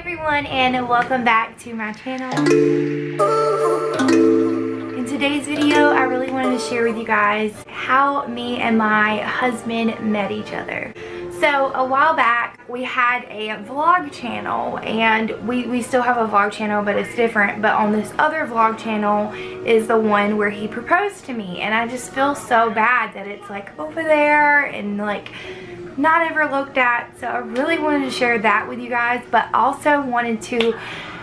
everyone, and welcome back to my channel. In today's video, I really wanted to share with you guys how me and my husband met each other. So a while back we had a vlog channel, and we still have a vlog channel, but it's different. But on this other vlog channel is the one where he proposed to me, and I just feel so bad that it's like over there and like not ever looked at. So I really wanted to share that with you guys, but also wanted to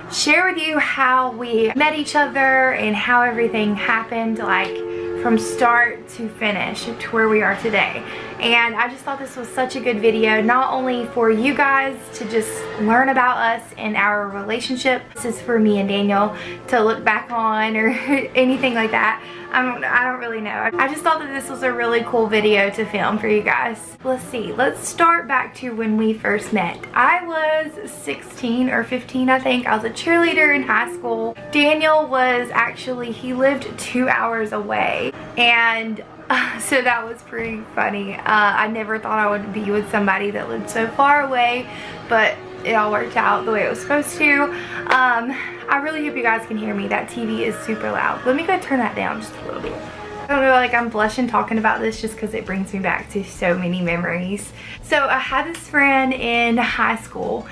share with you how we met each other and how everything happened, like from start to finish to where we are today. And I just thought this was such a good video, not only for you guys to just learn about us and our relationship. This is for me and Daniel to look back on or anything like that. I don't really know. I just thought that this was a really cool video to film for you guys. Let's see. Let's start back to when we first met. I was 16 or 15, I think. I was a cheerleader in high school. Daniel was actually, he lived 2 hours away. And so that was pretty funny. I never thought I would be with somebody that lived so far away, but it all worked out the way it was supposed to. I really hope you guys can hear me. That TV is super loud. Let me go turn that down just a little bit. I don't know, like I'm blushing talking about this just because it brings me back to so many memories. So I had this friend in high school.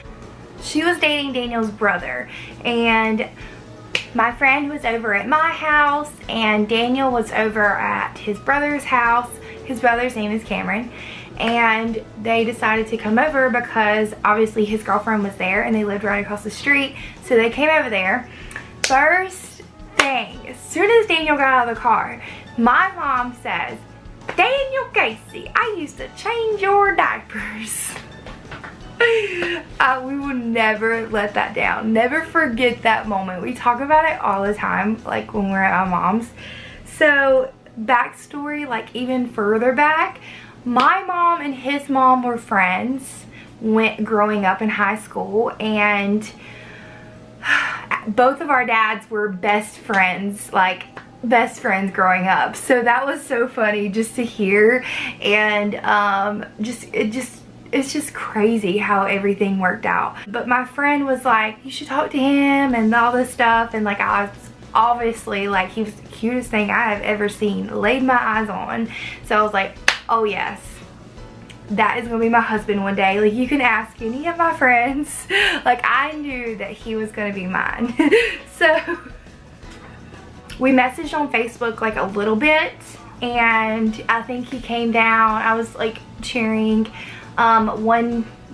She was dating Daniel's brother, and my friend was over at my house and Daniel was over at his brother's house. His brother's name is Cameron, and they decided to come over because obviously his girlfriend was there and they lived right across the street. So they came over there. First thing, as soon as Daniel got out of the car, my mom says, "Daniel, Caissie, I used to change your diapers." We will never let that down. Never forget that moment. We talk about it all the time, like when we're at my mom's. So backstory, like even further back, my mom and his mom were friends growing up in high school, and both of our dads were best friends, like best friends growing up. So that was so funny just to hear, and it's just crazy how everything worked out. But my friend was like, "You should talk to him," and all this stuff, and like I was obviously like, he was the cutest thing I have ever seen, laid my eyes on. So I was like, oh yes, that is gonna be my husband one day. Like, you can ask any of my friends. Like, I knew that he was gonna be mine. So we messaged on Facebook like a little bit, and I think he came down. I was like cheering.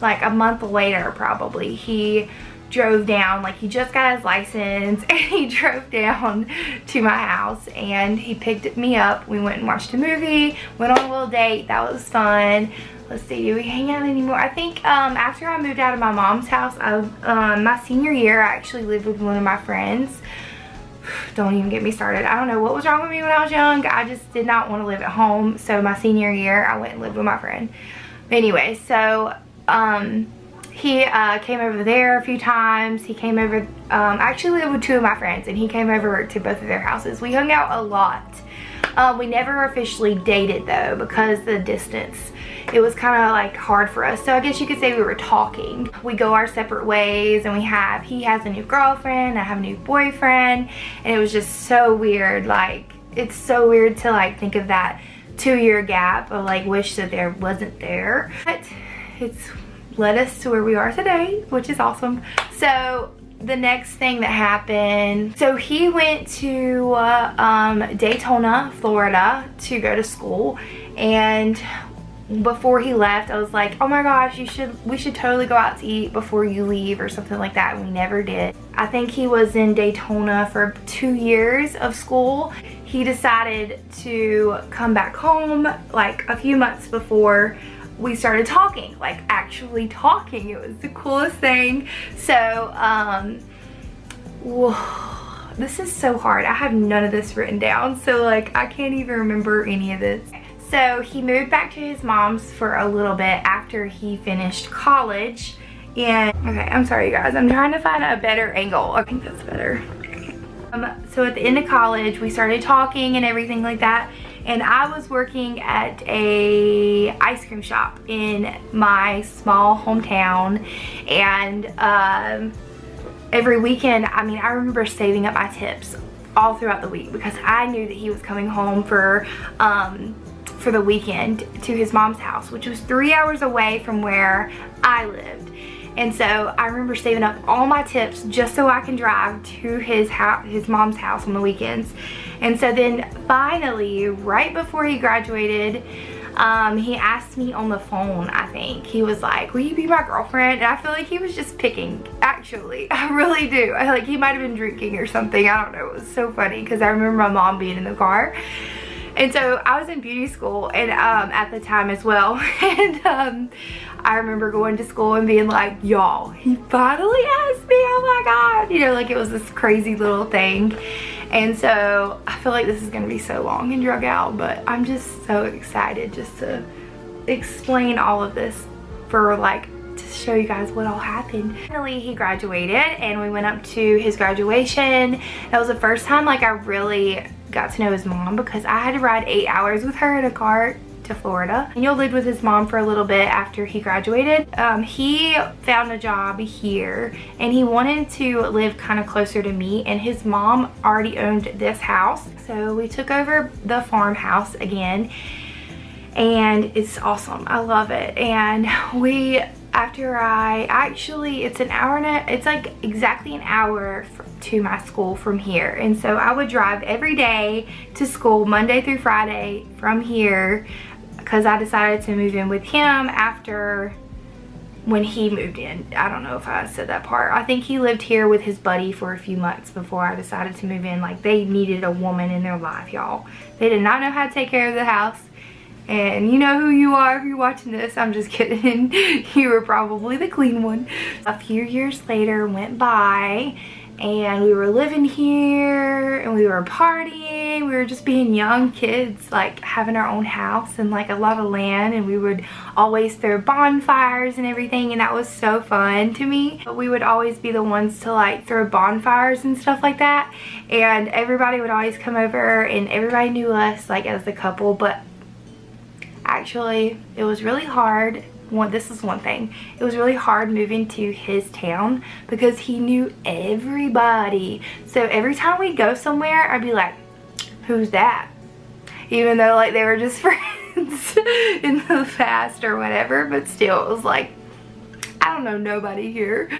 Like a month later probably, he drove down, like he just got his license, and he drove down to my house and he picked me up. We went and watched a movie, went on a little date. That was fun. Let's see, do we hang out anymore? I think after I moved out of my mom's house, my senior year, I actually lived with one of my friends. Don't even get me started. I don't know what was wrong with me when I was young. I just did not want to live at home. So my senior year, I went and lived with my friend. Anyway, so he came over there a few times. He came over, I actually lived with two of my friends, and he came over to both of their houses. We hung out a lot. We never officially dated though, because the distance. It was kind of like hard for us. So I guess you could say we were talking. We go our separate ways, and he has a new girlfriend, I have a new boyfriend, and it was just so weird. Like, it's so weird to like think of that 2-year gap of like wish that there wasn't there. But it's led us to where we are today, which is awesome. So the next thing that happened, so he went to Daytona, Florida to go to school, and before he left, I was like, oh my gosh, we should totally go out to eat before you leave or something like that. And we never did. I think he was in Daytona for 2 years of school. He decided to come back home like a few months before we started talking, like actually talking. It was the coolest thing. So whoa, this is so hard. I have none of this written down, so like I can't even remember any of this. So he moved back to his mom's for a little bit after he finished college. And okay, I'm sorry you guys, I'm trying to find a better angle. I think that's better. So at the end of college, we started talking and everything like that. and I was working at a ice cream shop in my small hometown, and every weekend, I mean, I remember saving up my tips all throughout the week because I knew that he was coming home for the weekend to his mom's house, which was 3 hours away from where I lived. And so I remember saving up all my tips just so I can drive to his mom's house on the weekends. And so then finally, right before he graduated, he asked me on the phone, I think. He was like, will you be my girlfriend? And I feel like he was just picking, actually. I really do. I like he might have been drinking or something. I don't know. It was so funny because I remember my mom being in the car. And so I was in beauty school and at the time as well. And I remember going to school and being like, y'all, he finally asked me, oh my God. You know, like it was this crazy little thing. And so I feel like this is gonna be so long and drug out, but I'm just so excited just to explain all of this for like, to show you guys what all happened. Finally, he graduated and we went up to his graduation. That was the first time like I really got to know his mom because I had to ride 8 hours with her in a car to Florida. Daniel lived with his mom for a little bit after he graduated. He found a job here and he wanted to live kind of closer to me, and his mom already owned this house. So we took over the farmhouse again and it's awesome. I love it. And it's an hour and it's like exactly an hour to my school from here. And so I would drive every day to school Monday through Friday from here because I decided to move in with him after when he moved in. I don't know if I said that part. I think he lived here with his buddy for a few months before I decided to move in. Like they needed a woman in their life, y'all. They did not know how to take care of the house. And you know who you are if you're watching this. I'm just kidding. You were probably the clean one. A few years later went by and we were living here and we were partying. We were just being young kids, like having our own house and like a lot of land, and we would always throw bonfires and everything, and that was so fun to me. But we would always be the ones to like throw bonfires and stuff like that, and everybody would always come over and everybody knew us like as the couple. But actually it was really hard. This is one thing. It was really hard moving to his town because he knew everybody. So every time we'd go somewhere, I'd be like, who's that? Even though like they were just friends in the past or whatever, but still it was like, I don't know nobody here.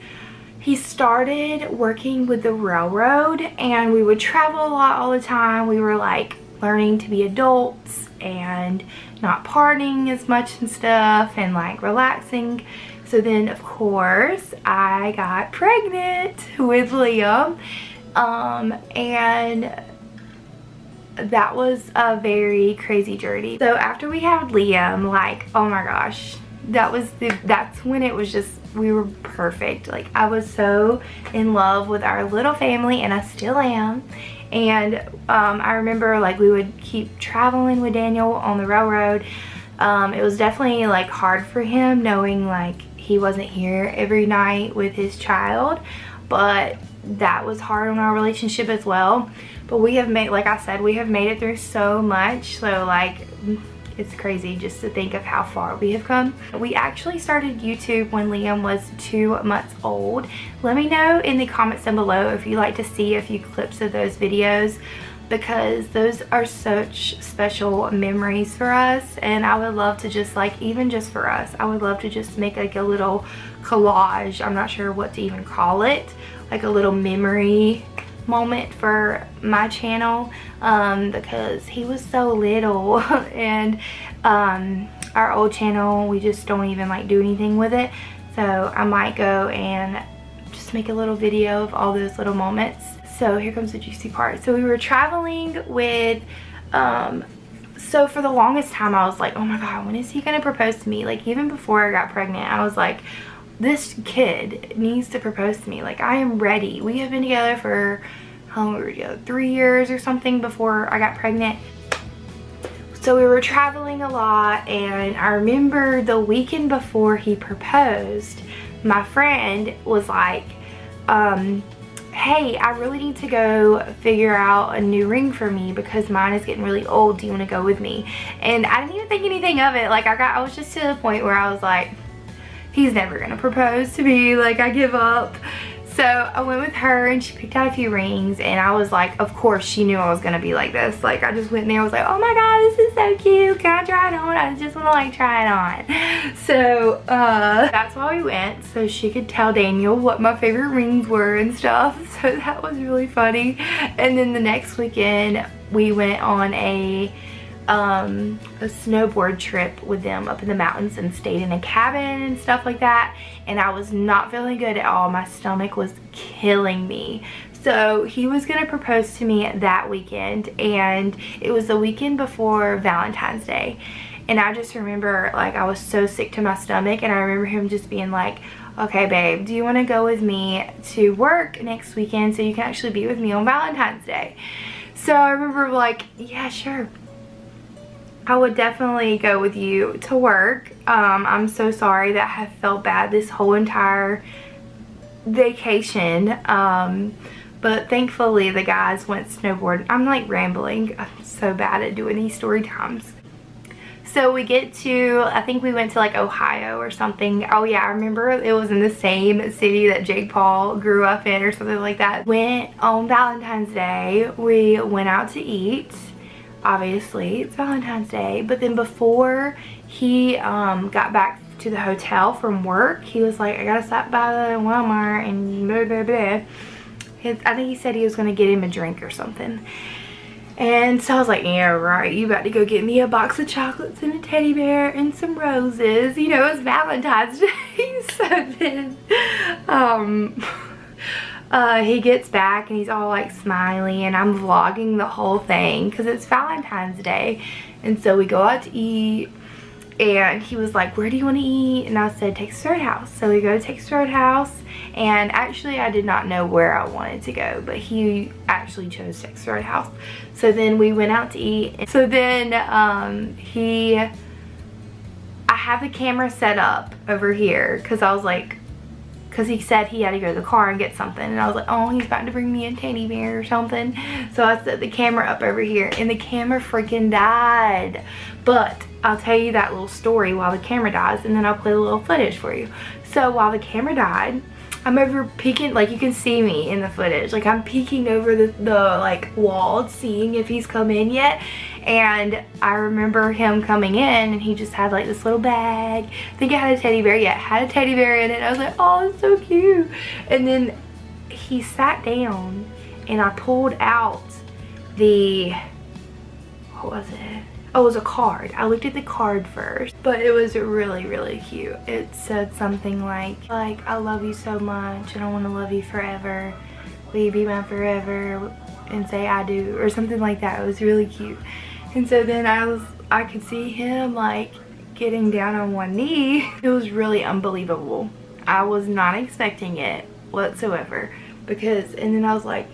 He started working with the railroad and we would travel a lot all the time. We were like learning to be adults and not partying as much and stuff and like relaxing. So then of course I got pregnant with Liam, and that was a very crazy journey. So after we had Liam, like, oh my gosh, that's when it was just, we were perfect. Like I was so in love with our little family, and I still am. And I remember like we would keep traveling with Daniel on the railroad. It was definitely like hard for him knowing like he wasn't here every night with his child, but that was hard on our relationship as well. But we have made, like I said, we have made it through so much. So like it's crazy just to think of how far we have come. We actually started YouTube when Liam was 2 months old. Let me know in the comments down below if you'd like to see a few clips of those videos, because those are such special memories for us. And I would love to just like, even just for us, I would love to just make like a little collage. I'm not sure what to even call it, like a little memory moment for my channel, because he was so little and our old channel, we just don't even like do anything with it. So I might go and just make a little video of all those little moments. So here comes the juicy part. So we were traveling with so for the longest time I was like, oh my god, when is he gonna propose to me? Like even before I got pregnant, I was like, this kid needs to propose to me. Like I am ready. We have been together for, how long were we together? 3 years or something before I got pregnant. So we were traveling a lot, and I remember the weekend before he proposed, my friend was like, hey, I really need to go figure out a new ring for me because mine is getting really old. Do you want to go with me? And I didn't even think anything of it. Like I was just to the point where I was like, he's never gonna propose to me, like I give up. So I went with her and she picked out a few rings, and I was like, of course she knew I was gonna be like this. Like I just went in there, I was like, oh my god, this is so cute, can I try it on? I just wanna like try it on. So that's why we went, so she could tell Daniel what my favorite rings were and stuff. So that was really funny. And then the next weekend we went on a snowboard trip with them up in the mountains and stayed in a cabin and stuff like that, and I was not feeling good at all. My stomach was killing me. So he was gonna propose to me that weekend, and it was the weekend before Valentine's Day, and I just remember like I was so sick to my stomach, and I remember him just being like, okay babe, do you want to go with me to work next weekend so you can actually be with me on Valentine's Day? So I remember like, yeah, sure, I would definitely go with you to work. I'm so sorry that I have felt bad this whole entire vacation. But thankfully the guys went snowboarding. I'm like rambling. I'm so bad at doing these story times. So we get to, I think we went to like Ohio or something. Oh yeah, I remember it was in the same city that Jake Paul grew up in or something like that. Went on Valentine's Day. We went out to eat. Obviously it's Valentine's Day, but then before he got back to the hotel from work, he was like, I gotta stop by the Walmart and blah blah blah. I think he said he was gonna get him a drink or something, and so I was like, yeah right, you about to go get me a box of chocolates and a teddy bear and some roses, you know, it's Valentine's Day. So then he gets back and he's all like smiley, and I'm vlogging the whole thing because it's Valentine's Day. And so we go out to eat, and he was like, where do you want to eat? And I said Texas Roadhouse. So we go to Texas Roadhouse, and actually I did not know where I wanted to go, but he actually chose Texas Roadhouse. So then we went out to eat. So then I have the camera set up over here because I was like, because he said he had to go to the car and get something, and I was like, oh, he's about to bring me a teddy bear or something. So I set the camera up over here, and the camera freaking died. But I'll tell you that little story while the camera dies, and then I'll play a little footage for you. So while the camera died, I'm over peeking, like you can see me in the footage, like I'm peeking over the like wall, seeing if he's come in yet. And I remember him coming in, and he just had like this little bag. I think it had a teddy bear. Yeah, it had a teddy bear in it. I was like, oh, it's so cute. And then he sat down, and I pulled out the, what was it? Oh, it was a card. I looked at the card first, but it was really, really cute. It said something like, I love you so much, and I want to love you forever. Will you be mine forever? And say I do, or something like that. It was really cute. And so then I could see him like getting down on one knee. It was really unbelievable. I was not expecting it whatsoever, because, and then I was like,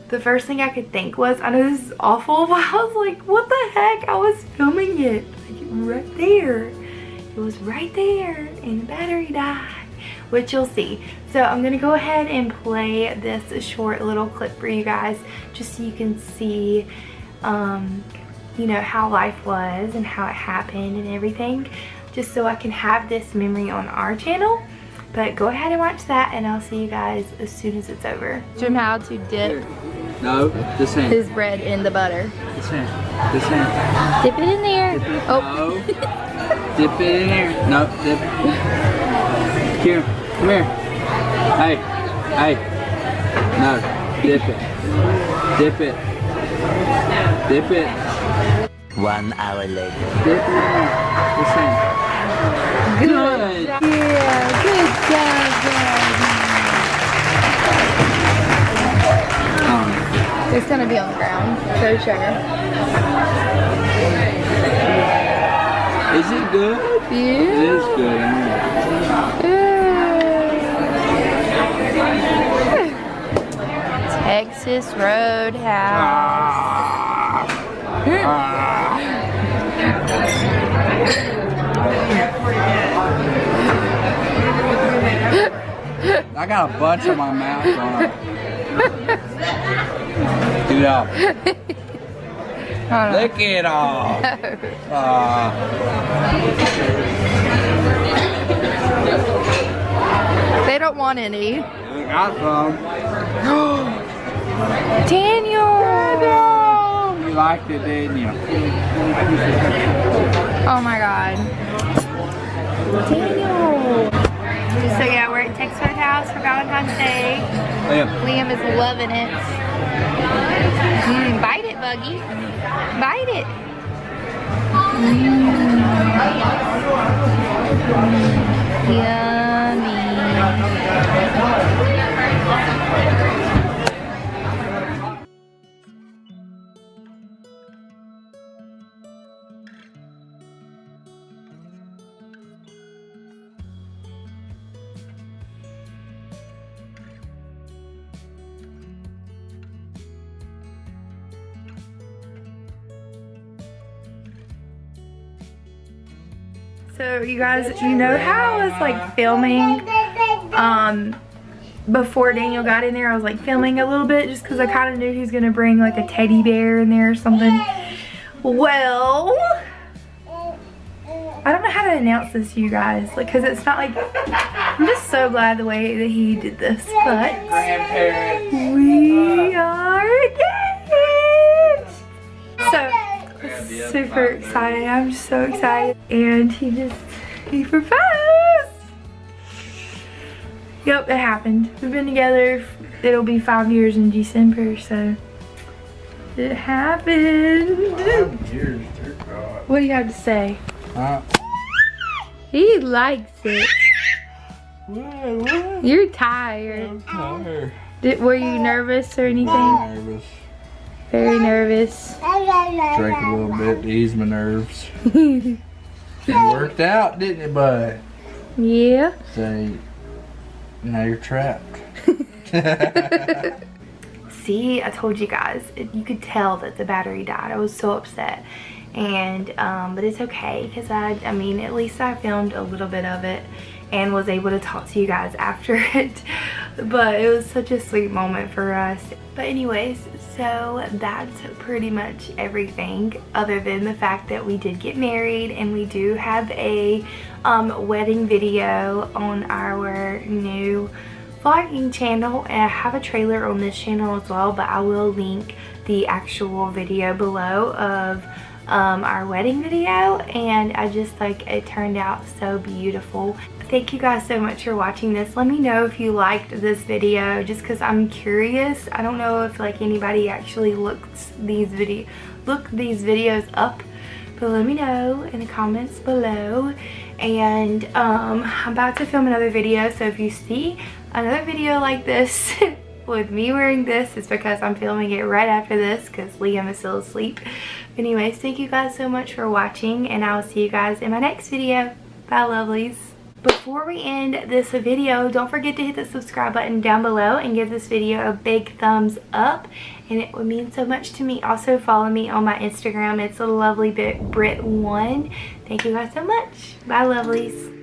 the first thing I could think was, I know this is awful, but I was like, what the heck? I was filming it like right there. It was right there, and the battery died, which you'll see. So I'm gonna go ahead and play this short little clip for you guys, just so you can see you know, how life was and how it happened and everything, just so I can have this memory on our channel. But go ahead and watch that, and I'll see you guys as soon as it's over. Show him how to dip his bread in the butter. This hand. This hand. Dip it in there. Dip it. Oh. No. Dip it in there. No, dip it. Here. Come here. Hey. Hey. No. Dip it. Dip it. Dip it. 1 hour later. Dip it in there. This hand. Good. Yeah, good job, Daddy. It's gonna be on the ground, for sure. Is it good? Yeah. It is good. Texas Roadhouse. I got a bunch in my mouth. Do it off. Lick it off. They don't want any. I got some. Daniel! You liked it, didn't you? Oh my god. Daniel! So yeah, we're at Texas house for Valentine's Day. Liam is loving it. Bite it, Buggy. Bite it. Yummy. So you guys, you know how I was like filming before Daniel got in there? I was like filming a little bit just because I kind of knew he was going to bring like a teddy bear in there or something. Well, I don't know how to announce this to you guys, like, because it's not like, I'm just so glad the way that he did this, but we are engaged! So, super excited. I'm just so excited. And he proposed. Yep, it happened. We've been together, it'll be 5 years in December, so it happened. 5 years, dear God. What do you have to say? He likes it. What? You're tired. I'm tired. Were you nervous or anything? Nervous. Very nervous. Drank a little bit to ease my nerves. It worked out, didn't it, bud? Yeah. So, now you're trapped. See, I told you guys, you could tell that the battery died. I was so upset. And, but it's okay, because I mean, at least I filmed a little bit of it and was able to talk to you guys after it. But it was such a sweet moment for us. But anyways, so that's pretty much everything other than the fact that we did get married, and we do have a wedding video on our new vlogging channel, and I have a trailer on this channel as well, but I will link the actual video below of our wedding video, and I just like it turned out so beautiful. Thank you guys so much for watching this. Let me know if you liked this video, just because I'm curious. I don't know if like anybody actually looks these videos up, but let me know in the comments below. And I'm about to film another video, so if you see another video like this with me wearing this, it's because I'm filming it right after this because Liam is still asleep. Anyways, thank you guys so much for watching, and I will see you guys in my next video. Bye, lovelies. Before we end this video, don't forget to hit the subscribe button down below and give this video a big thumbs up, and it would mean so much to me. Also follow me on my Instagram. It's a lovely Brit1. Thank you guys so much. Bye, lovelies.